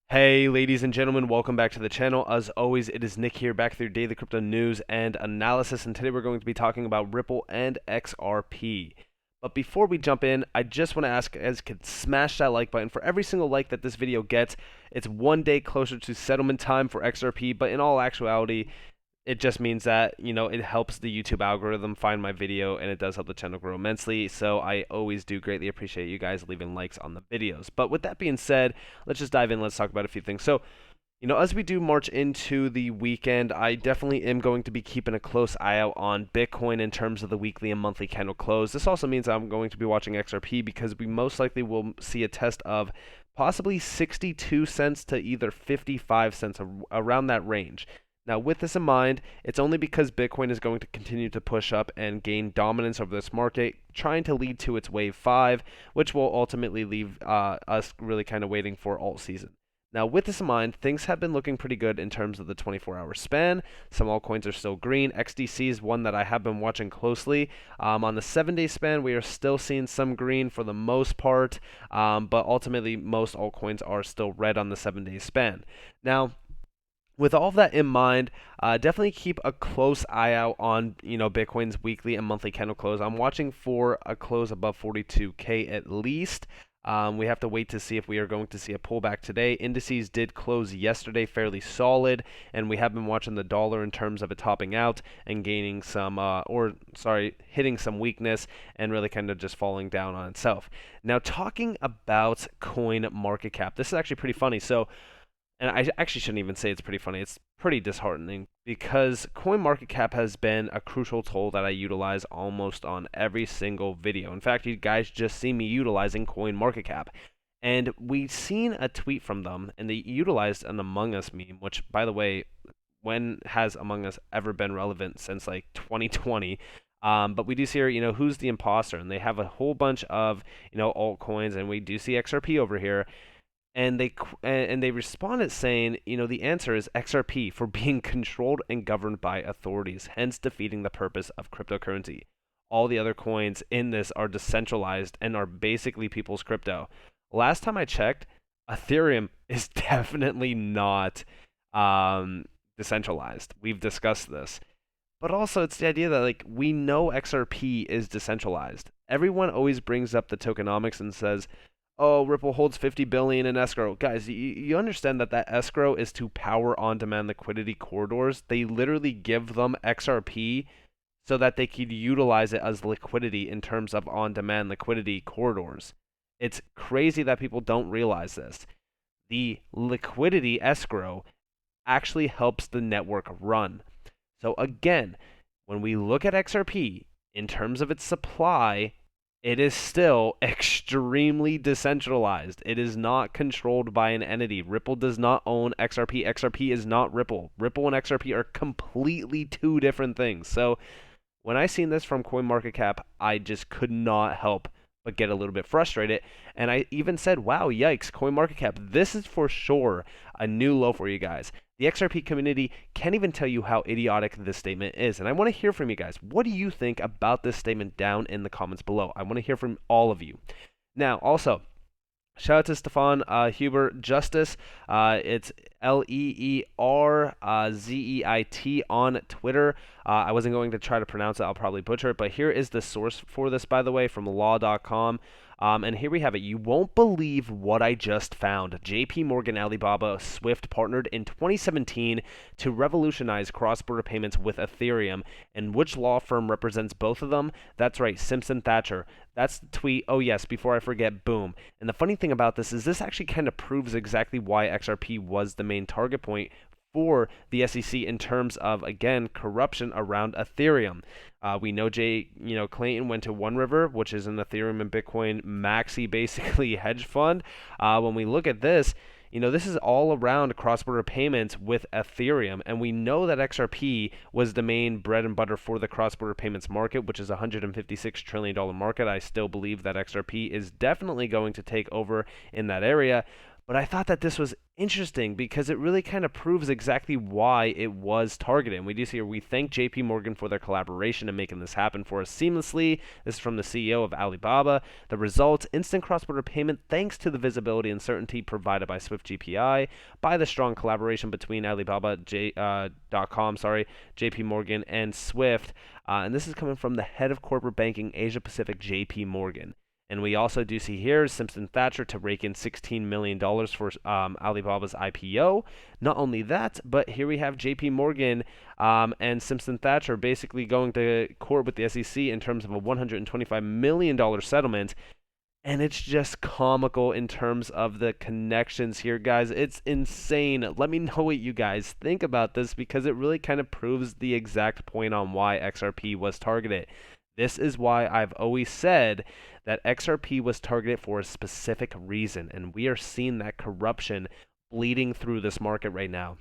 Hey, ladies and gentlemen, welcome back to the channel. As always, it is Nick here, back with your daily crypto news and analysis, and today we're going to be talking about Ripple and XRP. But before we jump in, I just want to ask, as can smash that like button. For every single like that this video gets, it's one day closer to settlement time for XRP, but in all actuality, it just means that it helps the YouTube algorithm find my video, and it does help the channel grow immensely. So I always do greatly appreciate you guys leaving likes on the videos. But with that being said, let's just dive in. Let's talk about a few things. So as we do march into the weekend, I definitely am going to be keeping a close eye out on Bitcoin in terms of the weekly and monthly candle close. This also means I'm going to be watching XRP because we most likely will see a test of possibly 62 cents to either 55 cents, around that range. Now, with this in mind, it's only because Bitcoin is going to continue to push up and gain dominance over this market, trying to lead to its wave 5, which will ultimately leave us really kind of waiting for alt season. Now, with this in mind, things have been looking pretty good in terms of the 24-hour span. Some altcoins are still green. XDC is one that I have been watching closely. On the 7-day span, we are still seeing some green for the most part, but ultimately, most altcoins are still red on the 7-day span. Now, with all of that in mind, definitely keep a close eye out on Bitcoin's weekly and monthly candle close. I'm watching for a close above 42K at least. We have to wait to see if we are going to see a pullback today. Indices did close yesterday fairly solid, and we have been watching the dollar in terms of it topping out and gaining some, hitting some weakness and really kind of just falling down on itself. Now, talking about CoinMarketCap, this is actually pretty funny. So, and I actually shouldn't even say it's pretty funny. It's pretty disheartening because CoinMarketCap has been a crucial tool that I utilize almost on every single video. In fact, you guys just see me utilizing CoinMarketCap. And we've seen a tweet from them, and they utilized an Among Us meme, which, by the way, when has Among Us ever been relevant since like 2020? But we do see here, who's the imposter? And they have a whole bunch of, altcoins, and we do see XRP over here, and they responded saying, the answer is XRP for being controlled and governed by authorities, hence defeating the purpose of cryptocurrency. All the other coins in this are decentralized and are basically people's crypto. Last time I checked, Ethereum is definitely not decentralized. We've discussed this. But also, it's the idea that we know XRP is decentralized. Everyone always brings up the tokenomics and says, oh, Ripple holds 50 billion in escrow. Guys, you understand that escrow is to power on-demand liquidity corridors. They literally give them XRP so that they could utilize it as liquidity in terms of on-demand liquidity corridors. It's crazy that people don't realize this. The liquidity escrow actually helps the network run. So again, when we look at XRP in terms of its supply, it is still extremely decentralized. It is not controlled by an entity. Ripple does not own XRP. XRP is not Ripple. Ripple and XRP are completely two different things. So when I seen this from CoinMarketCap, I just could not help but get a little bit frustrated. And I even said, wow, yikes, CoinMarketCap, this is for sure a new low for you guys. The XRP community can't even tell you how idiotic this statement is. And I want to hear from you guys. What do you think about this statement down in the comments below? I want to hear from all of you. Now, also, shout out to Stefan Huber Justice. It's LeerZeit on Twitter. I wasn't going to try to pronounce it. I'll probably butcher it. But here is the source for this, by the way, from law.com. And here we have it. You won't believe what I just found. JP Morgan, Alibaba, Swift partnered in 2017 to revolutionize cross-border payments with Ethereum. And which law firm represents both of them? That's right, Simpson Thacher. That's the tweet. Oh yes, before I forget, boom. And the funny thing about this is this actually kind of proves exactly why XRP was the main target point for the SEC in terms of, again, corruption around Ethereum. We know Clayton went to One River, which is an Ethereum and Bitcoin maxi, basically, hedge fund. When we look at this, this is all around cross-border payments with Ethereum, and we know that XRP was the main bread and butter for the cross-border payments market, which is a $156 trillion market. I still believe that XRP is definitely going to take over in that area. But I thought that this was interesting because it really kind of proves exactly why it was targeted. And we do see here, we thank JP Morgan for their collaboration and making this happen for us seamlessly. This is from the CEO of Alibaba. The result, instant cross-border payment thanks to the visibility and certainty provided by Swift GPI, by the strong collaboration between Alibaba.com, JP Morgan, and Swift. And this is coming from the head of corporate banking Asia Pacific, JP Morgan. And we also do see here Simpson Thacher to rake in $16 million for Alibaba's IPO. Not only that, but here we have JP Morgan and Simpson Thacher basically going to court with the SEC in terms of a $125 million settlement. And it's just comical in terms of the connections here, guys. It's insane. Let me know what you guys think about this because it really kind of proves the exact point on why XRP was targeted. This is why I've always said that XRP was targeted for a specific reason, and we are seeing that corruption bleeding through this market right now.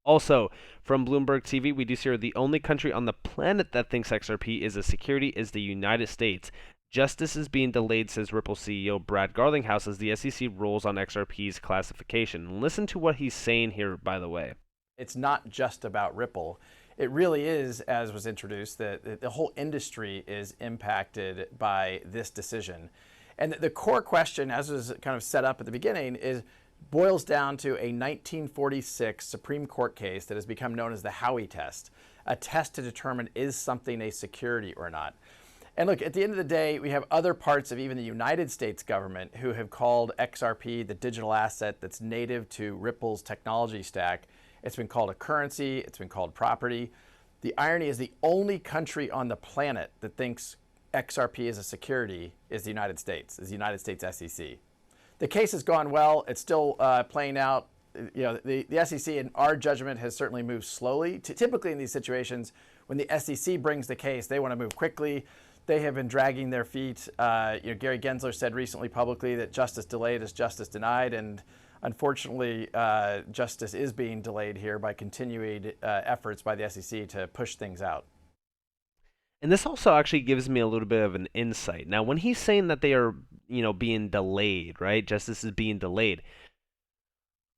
Also, from Bloomberg TV, we do see here the only country on the planet that thinks XRP is a security is the United States. Justice is being delayed, says Ripple CEO Brad Garlinghouse, as the SEC rules on XRP's classification. Listen to what he's saying here, by the way. It's not just about Ripple. It really is, as was introduced, that the whole industry is impacted by this decision. And the core question, as was kind of set up at the beginning, boils down to a 1946 Supreme Court case that has become known as the Howey test, a test to determine is something a security or not. And look, at the end of the day, we have other parts of even the United States government who have called XRP the digital asset that's native to Ripple's technology stack. It's been called a currency. It's been called property. The irony is the only country on the planet that thinks XRP is a security is the United States, is the United States SEC. The case has gone well. It's still playing out. You know, the SEC, in our judgment, has certainly moved slowly. Typically in these situations, when the SEC brings the case, they want to move quickly. They have been dragging their feet. Gary Gensler said recently publicly that justice delayed is justice denied, and unfortunately, justice is being delayed here by continued efforts by the SEC to push things out. And this also actually gives me a little bit of an insight. Now, when he's saying that they are, being delayed, right? Justice is being delayed.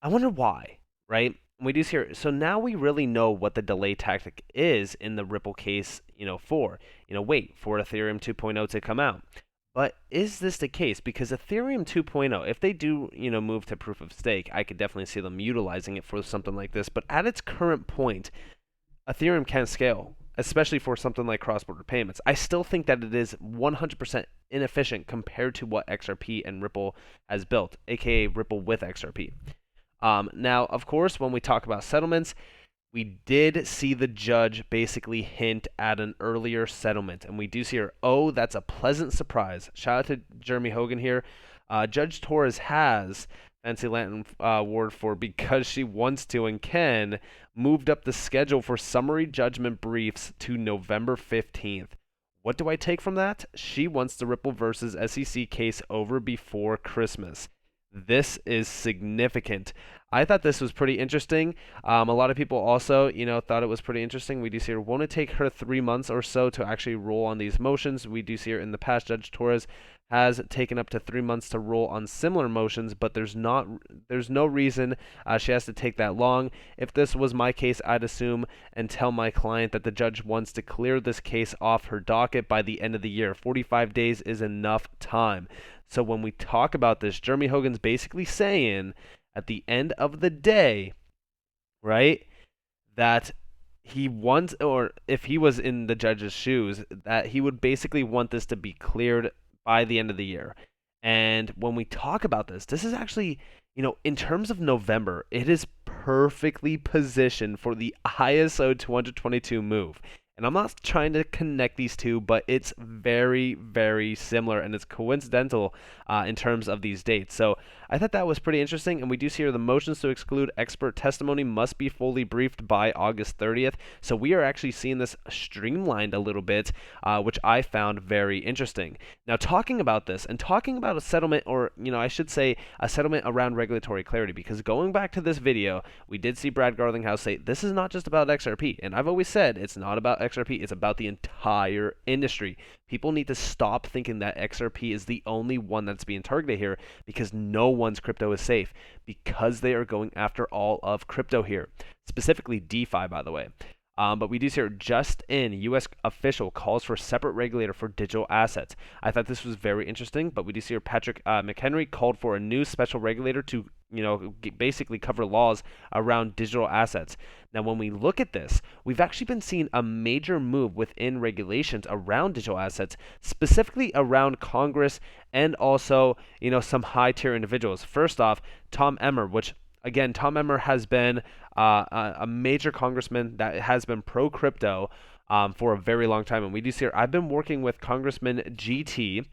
I wonder why, right? We do see here. So now we really know what the delay tactic is in the Ripple case, wait for Ethereum 2.0 to come out. But is this the case? Because Ethereum 2.0, if they do, move to proof of stake, I could definitely see them utilizing it for something like this. But at its current point, Ethereum can't scale, especially for something like cross-border payments. I still think that it is 100% inefficient compared to what XRP and Ripple has built, aka Ripple with XRP. Now, of course, when we talk about settlements, we did see the judge basically hint at an earlier settlement. And we do see her, that's a pleasant surprise. Shout out to Jeremy Hogan here. Judge Torres has, fancy Latin word for because she wants to and can, moved up the schedule for summary judgment briefs to November 15th. What do I take from that? She wants the Ripple versus SEC case over before Christmas. This is significant. I thought this was pretty interesting. A lot of people also, thought it was pretty interesting. We do see her, won't it take her 3 months or so to actually rule on these motions? We do see her in the past. Judge Torres has taken up to 3 months to rule on similar motions, but there's no reason she has to take that long. If this was my case, I'd assume and tell my client that the judge wants to clear this case off her docket by the end of the year. 45 days is enough time. So when we talk about this, Jeremy Hogan's basically saying at the end of the day, right, that he wants, or if he was in the judge's shoes, that he would basically want this to be cleared by the end of the year. And when we talk about this, this is actually, in terms of November, it is perfectly positioned for the ISO 222 move. And I'm not trying to connect these two, but it's very, very similar, and it's coincidental in terms of these dates. So I thought that was pretty interesting, and we do see here the motions to exclude expert testimony must be fully briefed by August 30th. So we are actually seeing this streamlined a little bit, which I found very interesting. Now, talking about this and talking about a settlement, or I should say a settlement around regulatory clarity, because going back to this video, we did see Brad Garlinghouse say this is not just about XRP, and I've always said it's not about XRP, it's about the entire industry. People need to stop thinking that XRP is the only one that's being targeted here, because no one's crypto is safe, because they are going after all of crypto here, specifically DeFi, by the way. But we do see here, just in, U.S. official calls for separate regulator for digital assets. I thought this was very interesting, but we do see here Patrick McHenry called for a new special regulator to, basically cover laws around digital assets. Now, when we look at this, we've actually been seeing a major move within regulations around digital assets, specifically around Congress and also, some high-tier individuals. First off, Tom Emmer, which again, Tom Emmer has been a major congressman that has been pro-crypto for a very long time. And we do see here, I've been working with Congressman GT,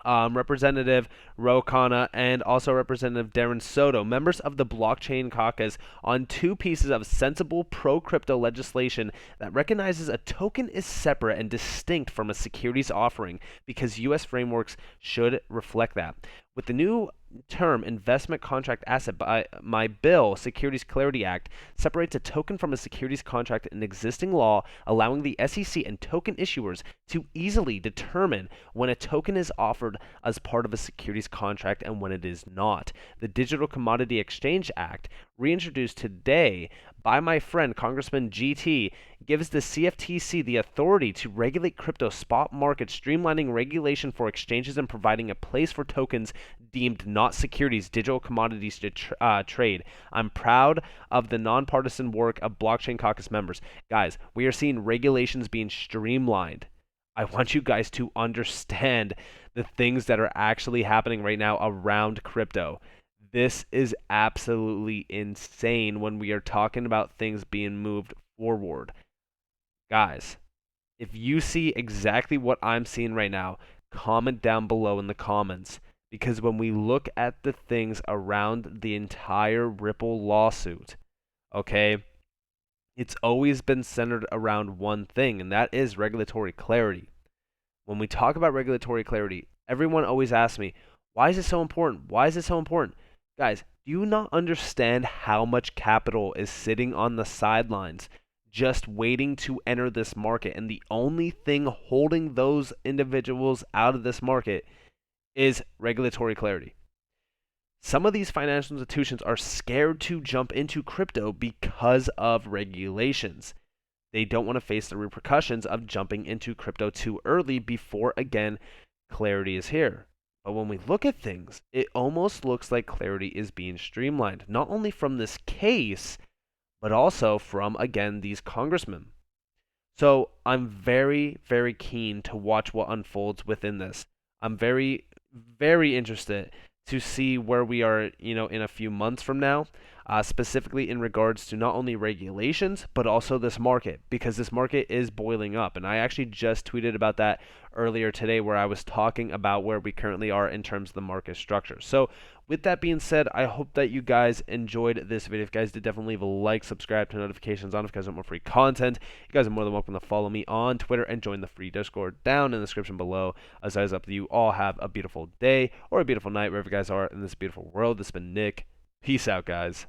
Representative Ro Khanna, and also Representative Darren Soto, members of the Blockchain Caucus, on two pieces of sensible pro-crypto legislation that recognizes a token is separate and distinct from a securities offering, because U.S. frameworks should reflect that. With the new term investment contract asset, by my bill, Securities Clarity Act, separates a token from a securities contract in existing law, allowing the SEC and token issuers to easily determine when a token is offered as part of a securities contract and when it is not. The Digital Commodity Exchange Act, reintroduced today by my friend Congressman GT, gives the CFTC the authority to regulate crypto spot markets, streamlining regulation for exchanges and providing a place for tokens deemed not securities, digital commodities to trade. I'm proud of the nonpartisan work of Blockchain Caucus members. Guys, we are seeing regulations being streamlined. I want you guys to understand the things that are actually happening right now around crypto. This is absolutely insane when we are talking about things being moved forward. Guys, if you see exactly what I'm seeing right now, comment down below in the comments. Because when we look at the things around the entire Ripple lawsuit, okay, it's always been centered around one thing, and that is regulatory clarity. When we talk about regulatory clarity, everyone always asks me, why is it so important? Why is it so important? Guys, do you not understand how much capital is sitting on the sidelines just waiting to enter this market? And the only thing holding those individuals out of this market is regulatory clarity. Some of these financial institutions are scared to jump into crypto because of regulations. They don't want to face the repercussions of jumping into crypto too early before, again, clarity is here. But when we look at things, it almost looks like clarity is being streamlined, not only from this case, but also from, again, these congressmen. So I'm very, very keen to watch what unfolds within this. I'm very, very interested to see where we are, in a few months from now, specifically in regards to not only regulations, but also this market, because this market is boiling up. And I actually just tweeted about that earlier today, where I was talking about where we currently are in terms of the market structure. So with that being said, I hope that you guys enjoyed this video. If you guys did, definitely leave a like, subscribe, turn notifications on if you guys want more free content. You guys are more than welcome to follow me on Twitter and join the free Discord down in the description below. As always, up to you all, have a beautiful day or a beautiful night wherever you guys are in this beautiful world. This has been Nick. Peace out, guys.